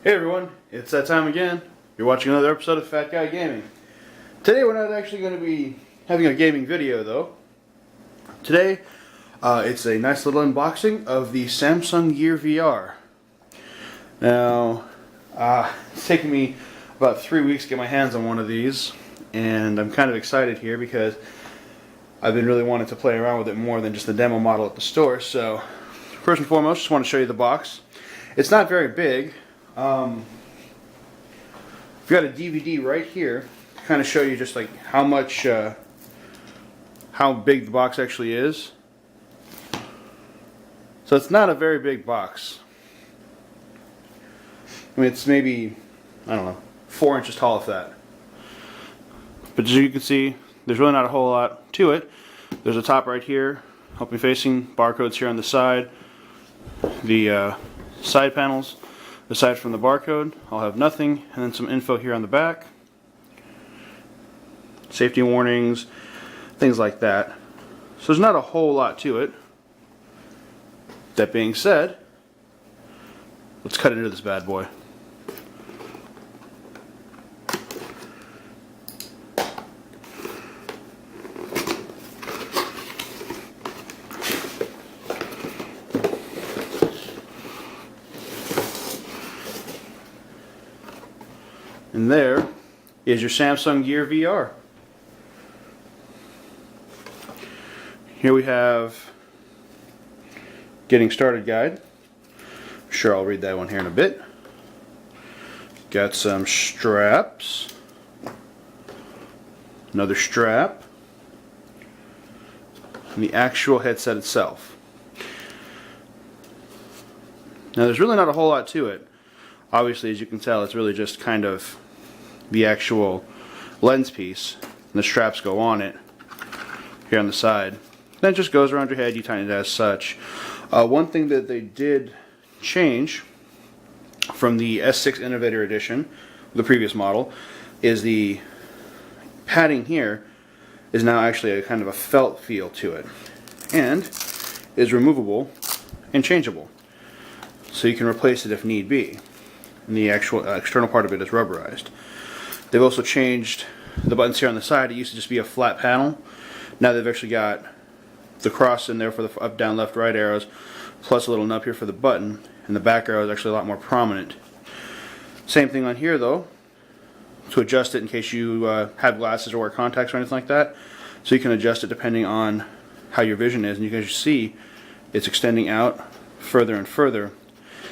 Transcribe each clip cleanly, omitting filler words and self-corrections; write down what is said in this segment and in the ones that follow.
Hey everyone, it's that time again. You're watching another episode of Fat Guy Gaming. Today we're not actually going to be having a gaming video though. Today it's a nice little unboxing of the Samsung Gear VR. Now, it's taken me about 3 weeks to get my hands on one of these, and I'm kind of excited here because I've been really wanting to play around with it more than just the demo model at the store. So, first and foremost, just want to show you the box. It's not very big. I've got a DVD right here to kind of show you just like how much, how big the box actually is. So it's not a very big box. I mean, it's maybe, I don't know, 4 inches tall if that. But as you can see, there's really not a whole lot to it. There's a top right here, help me facing, barcodes here on the side, the side panels. Aside from the barcode, I'll have nothing, and then some info here on the back. Safety warnings, things like that. So there's not a whole lot to it. That being said, let's cut into this bad boy. And there is your Samsung Gear VR. Here we have Getting Started Guide. I'm sure I'll read that one here in a bit. Got some straps. Another strap. And the actual headset itself. Now there's really not a whole lot to it. Obviously, as you can tell, it's really just kind of the actual lens piece, and the straps go on it here on the side. Then it just goes around your head, you tighten it as such. One thing that they did change from the S6 Innovator Edition, the previous model, is the padding here is now actually a kind of a felt feel to it, and is removable and changeable, so you can replace it if need be. And the actual external part of it is rubberized. They've also changed the buttons here on the side. It used to just be a flat panel. Now they've actually got the cross in there for the up, down, left, right arrows, plus a little nub here for the button, and the back arrow is actually a lot more prominent. Same thing on here though, to adjust it in case you have glasses or wear contacts or anything like that. So you can adjust it depending on how your vision is, and you can see it's extending out further and further,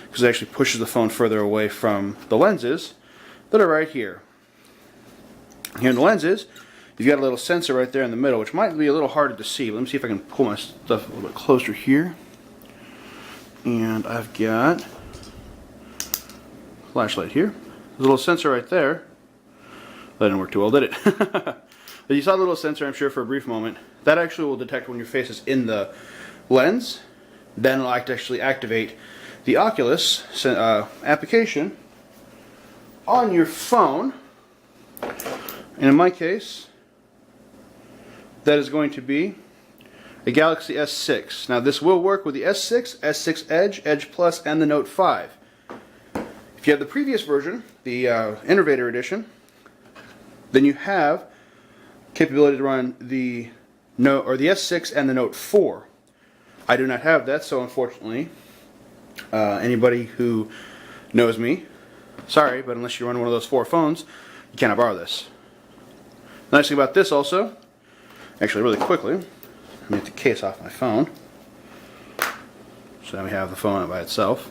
because it actually pushes the phone further away from the lenses that are right here. Here in the lenses, you've got a little sensor right there in the middle, which might be a little harder to see. Let me see if I can pull my stuff a little bit closer here. And I've got a flashlight here. There's a little sensor right there. That didn't work too well, did it? But you saw the little sensor, I'm sure, for a brief moment. That actually will detect when your face is in the lens. Then it'll actually activate the Oculus application on your phone, and in my case that is going to be a Galaxy S6. Now this will work with the S6, S6 Edge, Edge Plus, and the Note 5. If you have the previous version, the Innovator Edition, then you have capability to run the Note or the S6 and the Note 4. I do not have that, so unfortunately, anybody who knows me, sorry, but unless you run one of those 4 phones, you cannot borrow this. The nice thing about this also, actually really quickly, let me get the case off my phone. So now we have the phone by itself.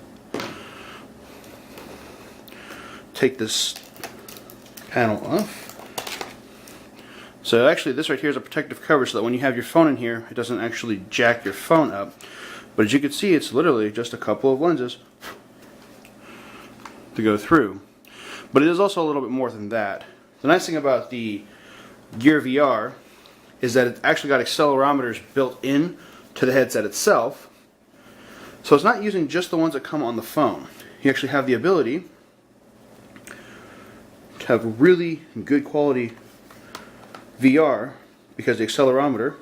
Take this panel off. So actually this right here is a protective cover so that when you have your phone in here, it doesn't actually jack your phone up. But as you can see, it's literally just a couple of lenses to go through. But it is also a little bit more than that. The nice thing about the Gear VR is that it's actually got accelerometers built in to the headset itself. So it's not using just the ones that come on the phone. You actually have the ability to have really good quality VR because the accelerometer.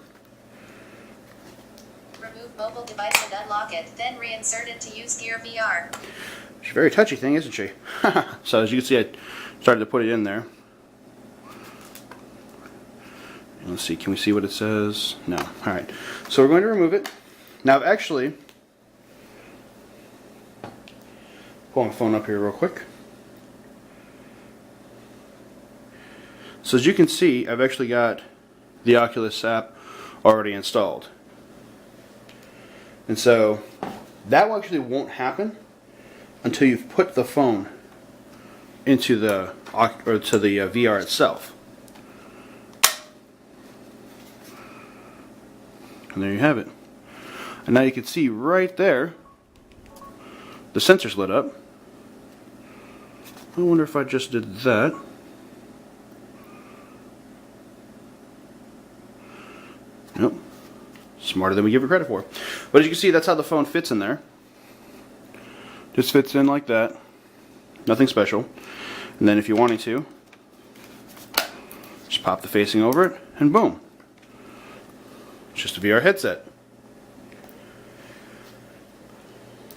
Remove mobile device and unlock it, then reinsert it to use Gear VR. She's a very touchy thing, isn't she? So as you can see, I started to put it in there. And let's see, can we see what it says? No. Alright, so we're going to remove it. Now I've actually, pull my phone up here real quick. So as you can see, I've actually got the Oculus app already installed. And so that actually won't happen until you've put the phone into the VR itself. And there you have it. And now you can see right there the sensor's lit up. I wonder if I just did that. Nope. Smarter than we give it credit for. But as you can see, that's how the phone fits in there. Just fits in like that. Nothing special. And then if you wanted to, just pop the facing over it, and boom. It's just a VR headset.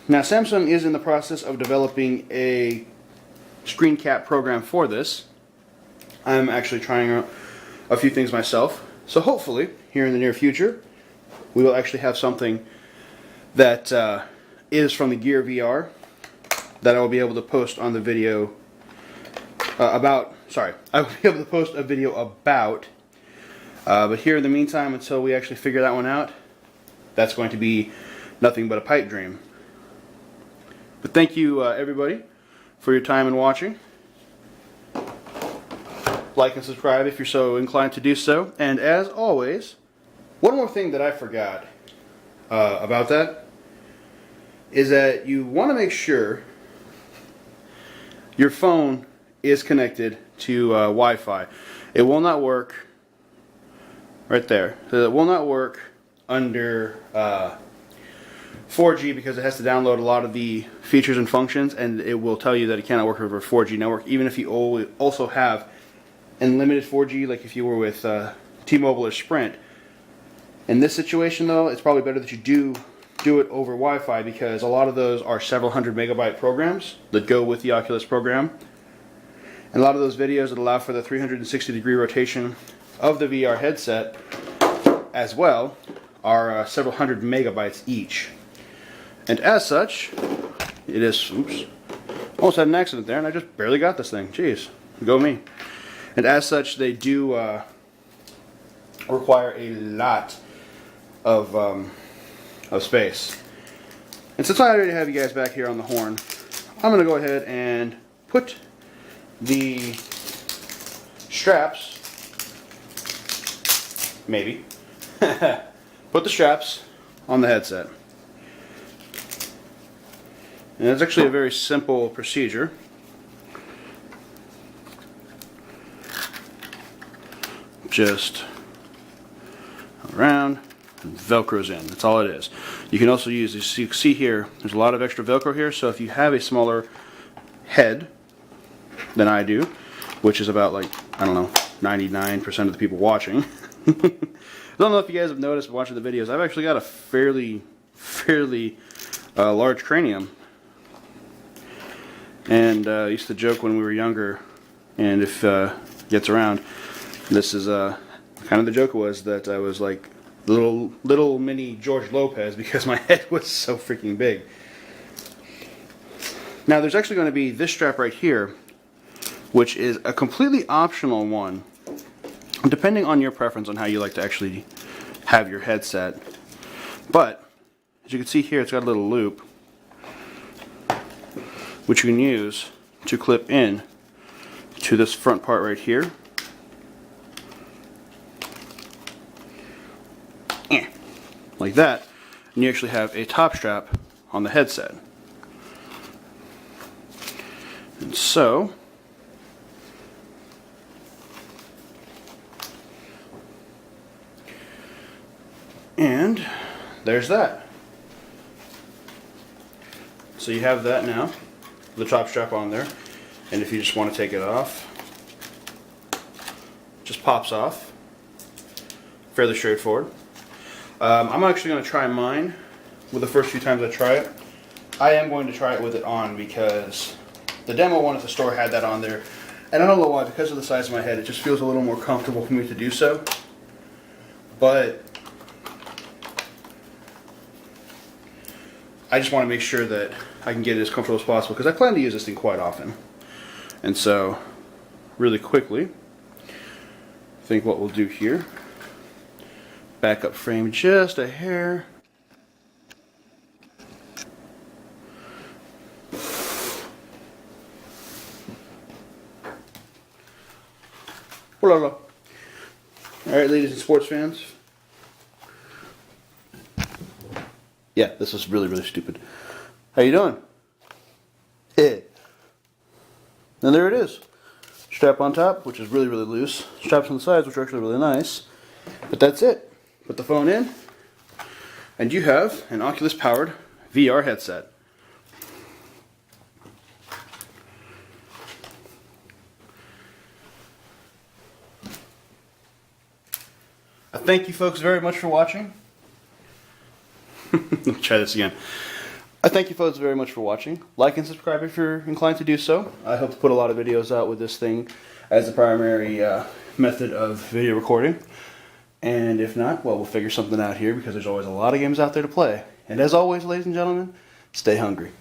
Now Samsung is in the process of developing a screen cap program for this. I'm actually trying out a few things myself. So hopefully, here in the near future, we will actually have something that is from the Gear VR that I will be able to post on the video I will be able to post a video about. But here in the meantime, until we actually figure that one out, that's going to be nothing but a pipe dream. But thank you everybody for your time and watching. Like and subscribe if you're so inclined to do so. And as always, one more thing that I forgot about that is that you want to make sure your phone is connected to Wi-Fi. It will not work right there. So it will not work under 4G because it has to download a lot of the features and functions, and it will tell you that it cannot work over a 4G network, even if you also have unlimited 4G, like if you were with T-Mobile or Sprint. In this situation though, it's probably better that you do it over Wi-Fi, because a lot of those are several hundred megabyte programs that go with the Oculus program. And a lot of those videos that allow for the 360-degree rotation of the VR headset as well are several hundred megabytes each. And as such, it is, oops, almost had an accident there and I just barely got this thing. Jeez, go me. And as such, they do require a lot of space. And since I already have you guys back here on the horn, I'm going to go ahead and put the straps, maybe, put the straps on the headset. And it's actually a very simple procedure. Just around and Velcro's in. That's all it is. You can also use, as you can see here, there's a lot of extra Velcro here, so if you have a smaller head than I do, which is about, like, I don't know, 99% of the people watching. I don't know if you guys have noticed watching the videos, I've actually got a fairly large cranium. And I used to joke when we were younger, and if it gets around, this is kind of the joke was that I was like little mini George Lopez because my head was so freaking big. Now there's actually going to be this strap right here, which is a completely optional one, depending on your preference on how you like to actually have your headset. But as you can see here, it's got a little loop which you can use to clip in to this front part right here. Like that, and you actually have a top strap on the headset. And so, and there's that. So you have that now, the top strap on there, and if you just want to take it off, it just pops off. Fairly straightforward. I'm actually going to try mine with the first few times I try it. I am going to try it with it on because the demo one at the store had that on there. And I don't know why, because of the size of my head, it just feels a little more comfortable for me to do so. But I just want to make sure that I can get it as comfortable as possible because I plan to use this thing quite often. And so, really quickly, I think what we'll do here, back up frame just a hair. Alright, ladies and sports fans. Yeah, this was really, really stupid. How you doing? And there it is. Strap on top, which is really, really loose. Straps on the sides, which are actually really nice. But that's it. Put the phone in, and you have an Oculus-powered VR headset. I thank you folks very much for watching. Let's try this again. I thank you folks very much for watching. Like and subscribe if you're inclined to do so. I hope to put a lot of videos out with this thing as the primary method of video recording. And if not, well, we'll figure something out here because there's always a lot of games out there to play. And as always, ladies and gentlemen, stay hungry.